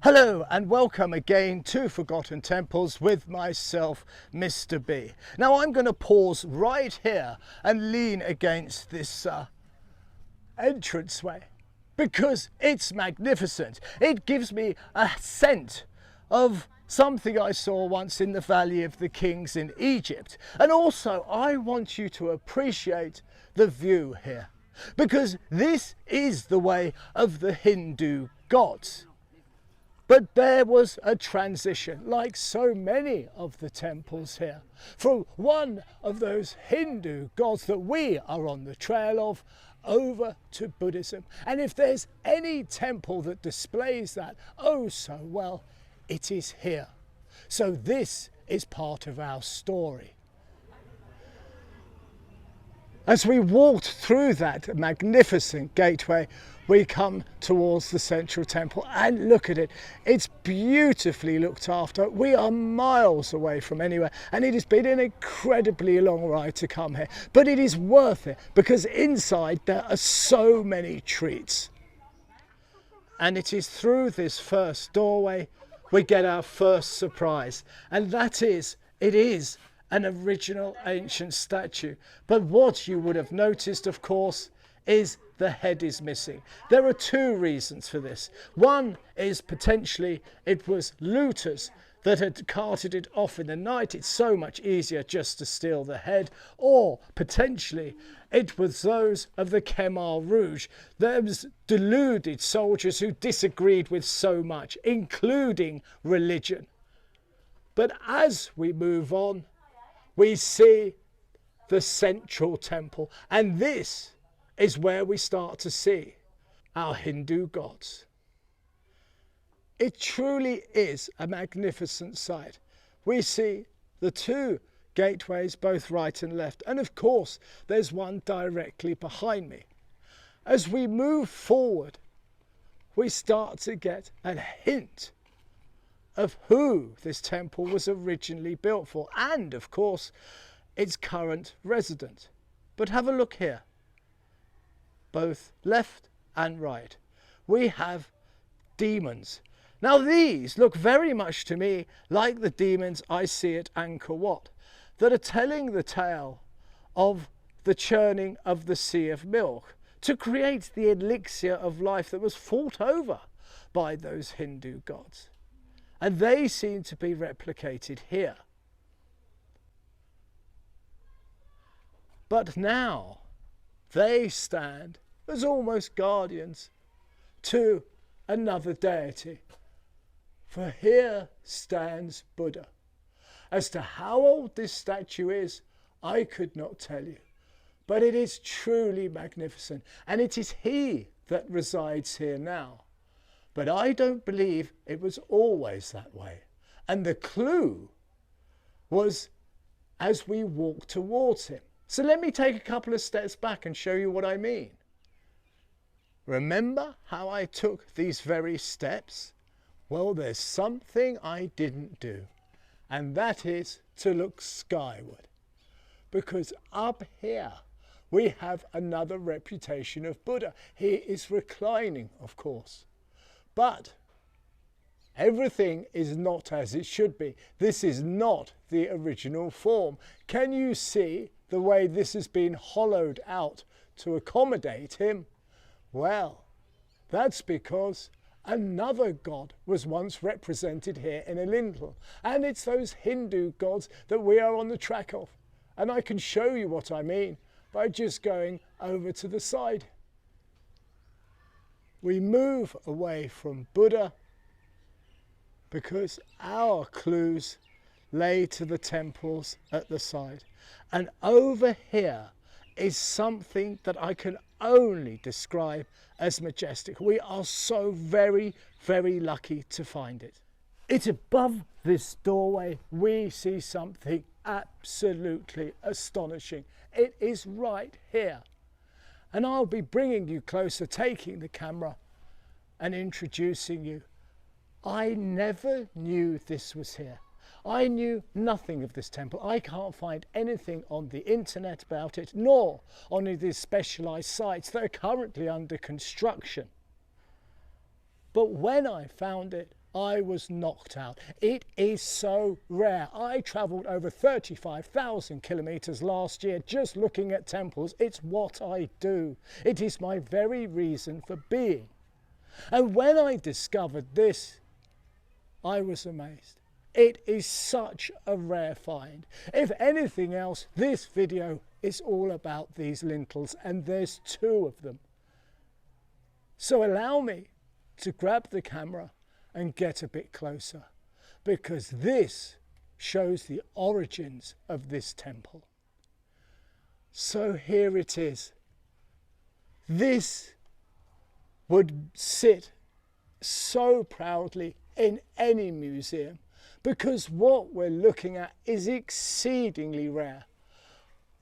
Hello and welcome again to Forgotten Temples with myself, Mr. B. Now I'm going to pause right here and lean against this entranceway because it's magnificent. It gives me a scent of something I saw once in the Valley of the Kings in Egypt. And also I want you to appreciate the view here because this is the way of the Hindu gods. But there was a transition, like so many of the temples here, from one of those Hindu gods that we are on the trail of over to Buddhism. And if there's any temple that displays that oh so well, it is here. So this is part of our story. As we walked through that magnificent gateway, we come towards the central temple and look at it. It's beautifully looked after. We are miles away from anywhere and it has been an incredibly long ride to come here. But it is worth it because inside there are so many treats. And it is through this first doorway we get our first surprise, and that is, it is an original ancient statue. But what you would have noticed, of course, is the head is missing. There are two reasons for this. One is potentially it was looters that had carted it off in the night. It's so much easier just to steal the head. Or potentially it was those of the Khmer Rouge, those deluded soldiers who disagreed with so much, including religion. But as we move on, we see the central temple, and this is where we start to see our Hindu gods. It truly is a magnificent sight. We see the two gateways, both right and left, and of course there's one directly behind me. As we move forward, we start to get a hint of who this temple was originally built for, and of course its current resident. But have a look here, both left and right, we have demons. Now these look very much to me like the demons I see at Angkor Wat, that are telling the tale of the churning of the sea of milk to create the elixir of life that was fought over by those Hindu gods. And they seem to be replicated here. But now they stand as almost guardians to another deity. For here stands Buddha. As to how old this statue is, I could not tell you. But it is truly magnificent. And it is he that resides here now. But I don't believe it was always that way. And the clue was as we walk towards him. So let me take a couple of steps back and show you what I mean. Remember how I took these very steps? Well, there's something I didn't do, and that is to look skyward. Because up here we have another reputation of Buddha. He is reclining, of course. But everything is not as it should be. This is not the original form. Can you see the way this has been hollowed out to accommodate him? Well, that's because another god was once represented here in a lintel. And it's those Hindu gods that we are on the track of. And I can show you what I mean by just going over to the side. We move away from Buddha because our clues lay to the temples at the side. And over here is something that I can only describe as majestic. We are so very, very lucky to find it. It's above this doorway we see something absolutely astonishing. It is right here. And I'll be bringing you closer, taking the camera and introducing you. I never knew this was here. I knew nothing of this temple. I can't find anything on the internet about it, nor on any of these specialized sites that are currently under construction. But when I found it, I was knocked out. It is so rare. I travelled over 35,000 kilometres last year just looking at temples. It's what I do. It is my very reason for being. And when I discovered this, I was amazed. It is such a rare find. If anything else, this video is all about these lintels, and there's 2 of them. So allow me to grab the camera and get a bit closer, because this shows the origins of this temple. So here it is. This would sit so proudly in any museum, because what we're looking at is exceedingly rare.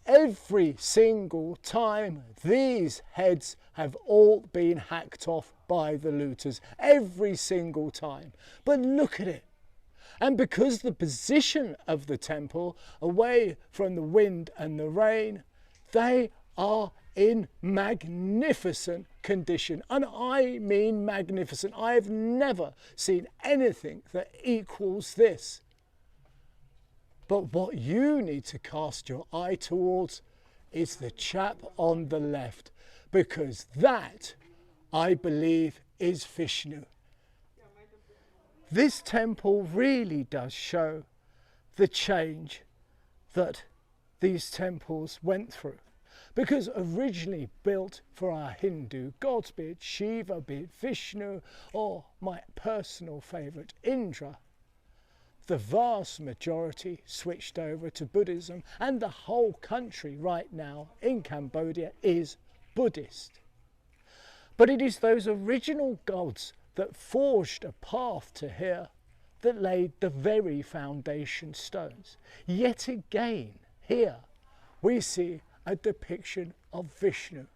Every single time these heads have all been hacked off by the looters, every single time. But look at it. And because the position of the temple, away from the wind and the rain, they are in magnificent condition. And I mean magnificent. I have never seen anything that equals this. But what you need to cast your eye towards is the chap on the left, because that, I believe, is Vishnu. This temple really does show the change that these temples went through. Because originally built for our Hindu gods, be it Shiva, be it Vishnu, or my personal favourite, Indra, the vast majority switched over to Buddhism, and the whole country right now in Cambodia is Buddhist. But it is those original gods that forged a path to here that laid the very foundation stones. Yet again, here we see a depiction of Vishnu.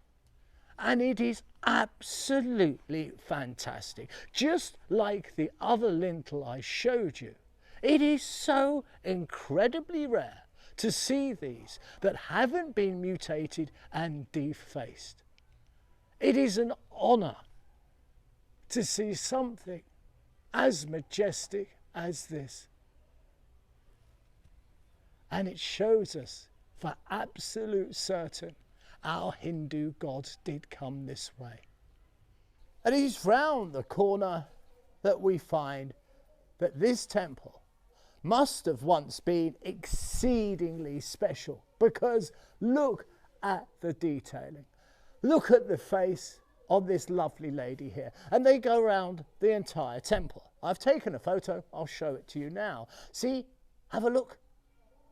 And it is absolutely fantastic. Just like the other lintel I showed you, it is so incredibly rare to see these that haven't been mutated and defaced. It is an honour to see something as majestic as this. And it shows us for absolute certain our Hindu gods did come this way. And it is round the corner that we find that this temple must have once been exceedingly special, because look at the detailing. Look at the face of this lovely lady here. And they go around the entire temple. I've taken a photo, I'll show it to you now. See, have a look.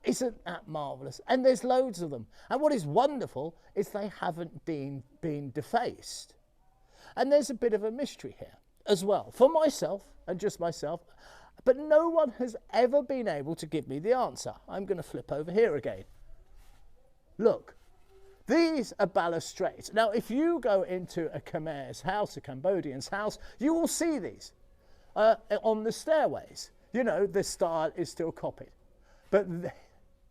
Isn't that marvellous? And there's loads of them. And what is wonderful is they haven't been defaced. And there's a bit of a mystery here as well, for myself and just myself. But no one has ever been able to give me the answer. I'm going to flip over here again. Look, these are balustrades. Now, if you go into a Khmer's house, a Cambodian's house, you will see these on the stairways. You know, the style is still copied. But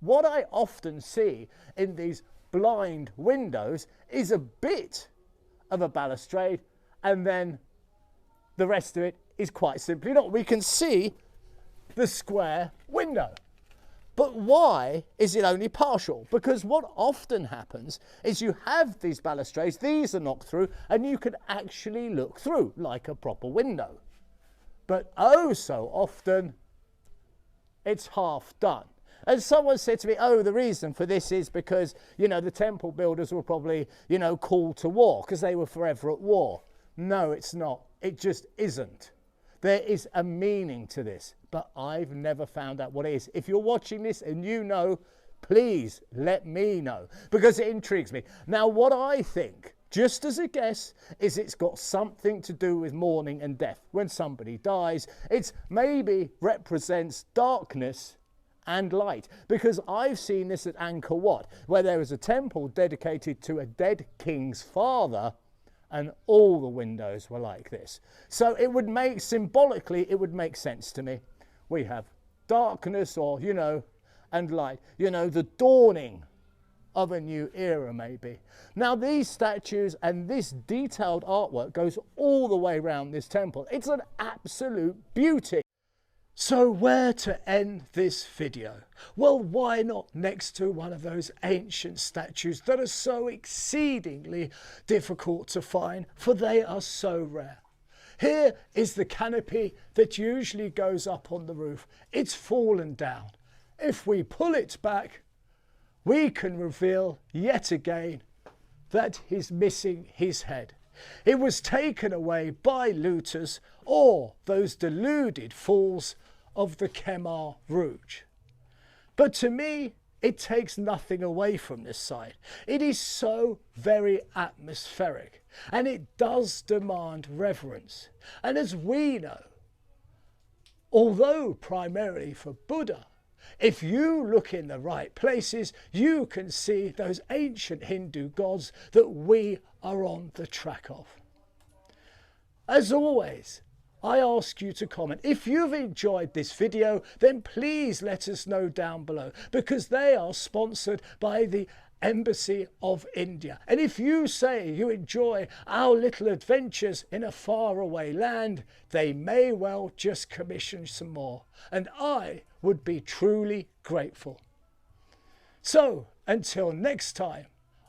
what I often see in these blind windows is a bit of a balustrade, and then the rest of it is quite simply not. We can see the square window. But why is it only partial? Because what often happens is you have these balustrades, these are knocked through, and you can actually look through like a proper window. But oh so often, it's half done. And someone said to me, oh, the reason for this is because, you know, the temple builders were probably, you know, called to war because they were forever at war. No, it's not. It just isn't. There is a meaning to this, but I've never found out what it is. If you're watching this and you know, please let me know, because it intrigues me. Now, what I think, just as a guess, is it's got something to do with mourning and death. When somebody dies, it maybe represents darkness and light, because I've seen this at Angkor Wat, where there was a temple dedicated to a dead king's father, and all the windows were like this. So it would make, symbolically, it would make sense to me. We have darkness, or, you know, and light. You know, the dawning of a new era maybe. Now these statues and this detailed artwork goes all the way around this temple. It's an absolute beauty. So where to end this video? Well, why not next to one of those ancient statues that are so exceedingly difficult to find, for they are so rare. Here is the canopy that usually goes up on the roof. It's fallen down. If we pull it back, we can reveal yet again that he's missing his head. It was taken away by looters or those deluded fools of the Khmer Rouge. But to me, it takes nothing away from this site. It is so very atmospheric and it does demand reverence. And as we know, although primarily for Buddha, if you look in the right places, you can see those ancient Hindu gods that we are on the track of. As always, I ask you to comment. If you've enjoyed this video, then please let us know down below, because they are sponsored by the Embassy of India. And if you say you enjoy our little adventures in a faraway land, they may well just commission some more. And I would be truly grateful. So until next time,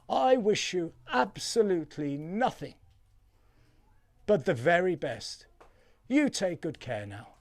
I wish you absolutely nothing but the very best. You take good care now.